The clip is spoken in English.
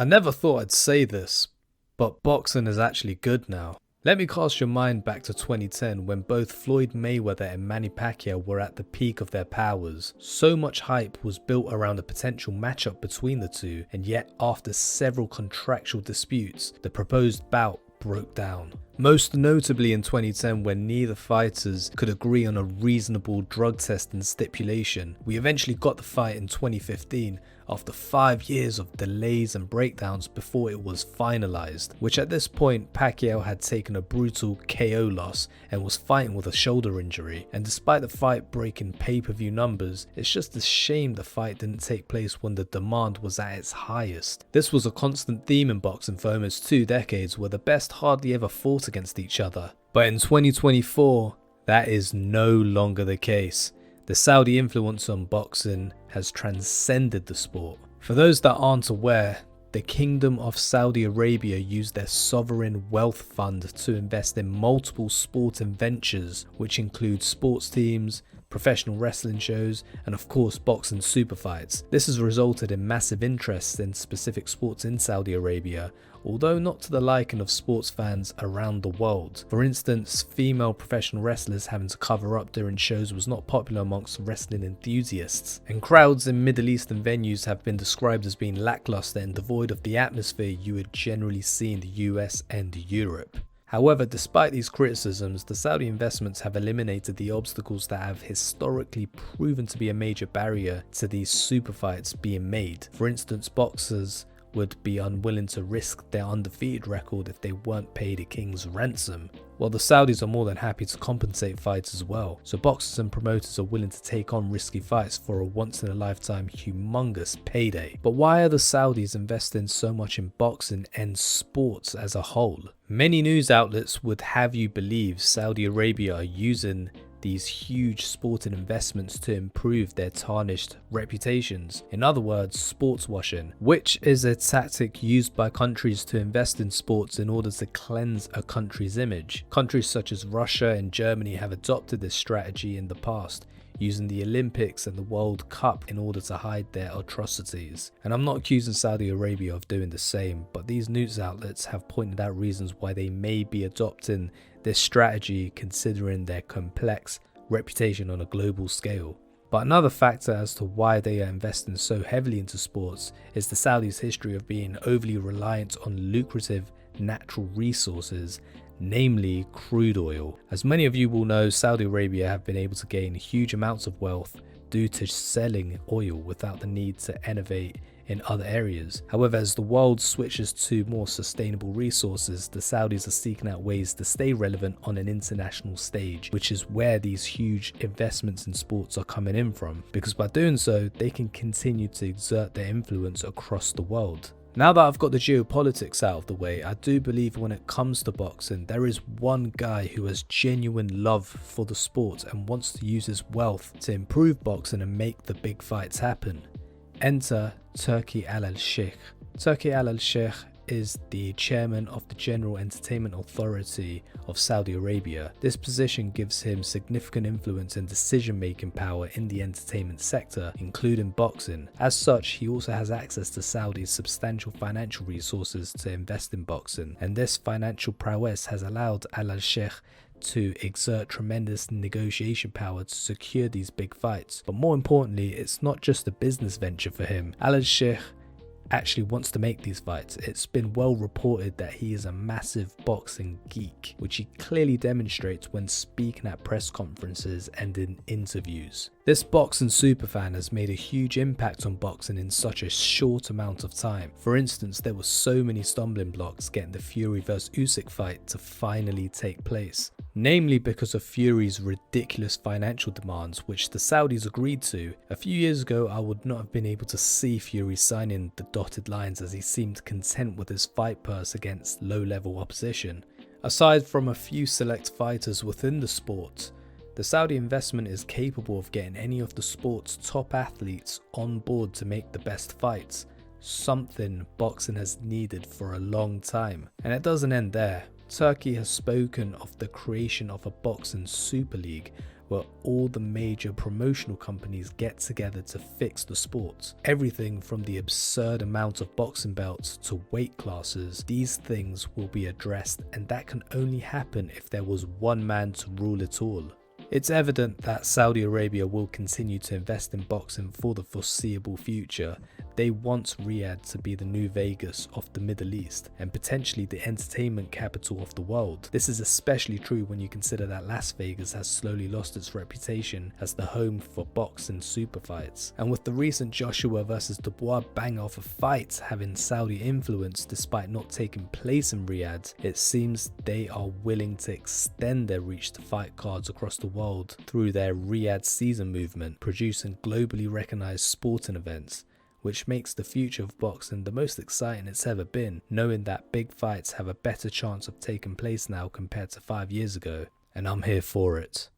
I never thought I'd say this, but boxing is actually good now. Let me cast your mind back to 2010 when both Floyd Mayweather and Manny Pacquiao were at the peak of their powers. So much hype was built around a potential matchup between the two, and yet after several contractual disputes, the proposed bout broke down. Most notably in 2010 when neither fighters could agree on a reasonable drug test and stipulation. We eventually got the fight in 2015 after 5 years of delays and breakdowns before it was finalized, which at this point Pacquiao had taken a brutal KO loss and was fighting with a shoulder injury. And despite the fight breaking pay-per-view numbers, it's just a shame the fight didn't take place when the demand was at its highest. This was a constant theme in boxing for almost 2 decades, where the best hardly ever fought against each other. But in 2024, that is no longer the case. The Saudi influence on boxing has transcended the sport. For those that aren't aware, the Kingdom of Saudi Arabia used their sovereign wealth fund to invest in multiple sporting ventures, which include sports teams, professional wrestling shows, and of course boxing super fights. This has resulted in massive interest in specific sports in Saudi Arabia, although not to the liking of sports fans around the world. For instance, female professional wrestlers having to cover up during shows was not popular amongst wrestling enthusiasts, and crowds in Middle Eastern venues have been described as being lackluster and devoid of the atmosphere you would generally see in the US and Europe. However, despite these criticisms, the Saudi investments have eliminated the obstacles that have historically proven to be a major barrier to these super fights being made. For instance, boxers would be unwilling to risk their undefeated record if they weren't paid a king's ransom, while the Saudis are more than happy to compensate fights as well. So boxers and promoters are willing to take on risky fights for a once-in-a-lifetime humongous payday. But why are the Saudis investing so much in boxing and sports as a whole? Many news outlets would have you believe Saudi Arabia are using these huge sporting investments to improve their tarnished reputations. In other words, sports washing, which is a tactic used by countries to invest in sports in order to cleanse a country's image. Countries such as Russia and Germany have adopted this strategy in the past, using the Olympics and the World Cup in order to hide their atrocities. And I'm not accusing Saudi Arabia of doing the same, but these news outlets have pointed out reasons why they may be adopting this strategy considering their complex reputation on a global scale. But another factor as to why they are investing so heavily into sports is the Saudis' history of being overly reliant on lucrative natural resources, namely crude oil. As many of you will know, Saudi Arabia have been able to gain huge amounts of wealth due to selling oil without the need to innovate in other areas. However, as the world switches to more sustainable resources, the Saudis are seeking out ways to stay relevant on an international stage, which is where these huge investments in sports are coming in from, because by doing so, they can continue to exert their influence across the world. Now that I've got the geopolitics out of the way, I do believe when it comes to boxing, there is one guy who has genuine love for the sport and wants to use his wealth to improve boxing and make the big fights happen. Enter Turki Al-Sheikh. Turki Al-Sheikh is the chairman of the General Entertainment Authority of Saudi Arabia. This position gives him significant influence and decision-making power in the entertainment sector, including boxing. As such, he also has access to Saudi's substantial financial resources to invest in boxing, and this financial prowess has allowed Al-Sheikh to exert tremendous negotiation power to secure these big fights. But more importantly, it's not just a business venture for him. Al-Sheikh actually wants to make these fights. It's been well reported that he is a massive boxing geek, which he clearly demonstrates when speaking at press conferences and in interviews. This boxing superfan has made a huge impact on boxing in such a short amount of time. For instance, there were so many stumbling blocks getting the Fury vs Usyk fight to finally take place, namely because of Fury's ridiculous financial demands, which the Saudis agreed to. A few years ago, I would not have been able to see Fury signing the dotted lines, as he seemed content with his fight purse against low-level opposition. Aside from a few select fighters within the sport, the Saudi investment is capable of getting any of the sport's top athletes on board to make the best fights, something boxing has needed for a long time. And it doesn't end there. Turkey has spoken of the creation of a boxing super league, where all the major promotional companies get together to fix the sport. Everything from the absurd amount of boxing belts to weight classes, these things will be addressed, and that can only happen if there was one man to rule it all. It's evident that Saudi Arabia will continue to invest in boxing for the foreseeable future. They want Riyadh to be the new Vegas of the Middle East and potentially the entertainment capital of the world. This is especially true when you consider that Las Vegas has slowly lost its reputation as the home for boxing super fights. And with the recent Joshua vs Dubois banger of a fight having Saudi influence despite not taking place in Riyadh, it seems they are willing to extend their reach to fight cards across the world through their Riyadh season movement, producing globally recognized sporting events, which makes the future of boxing the most exciting it's ever been, knowing that big fights have a better chance of taking place now compared to 5 years ago, and I'm here for it.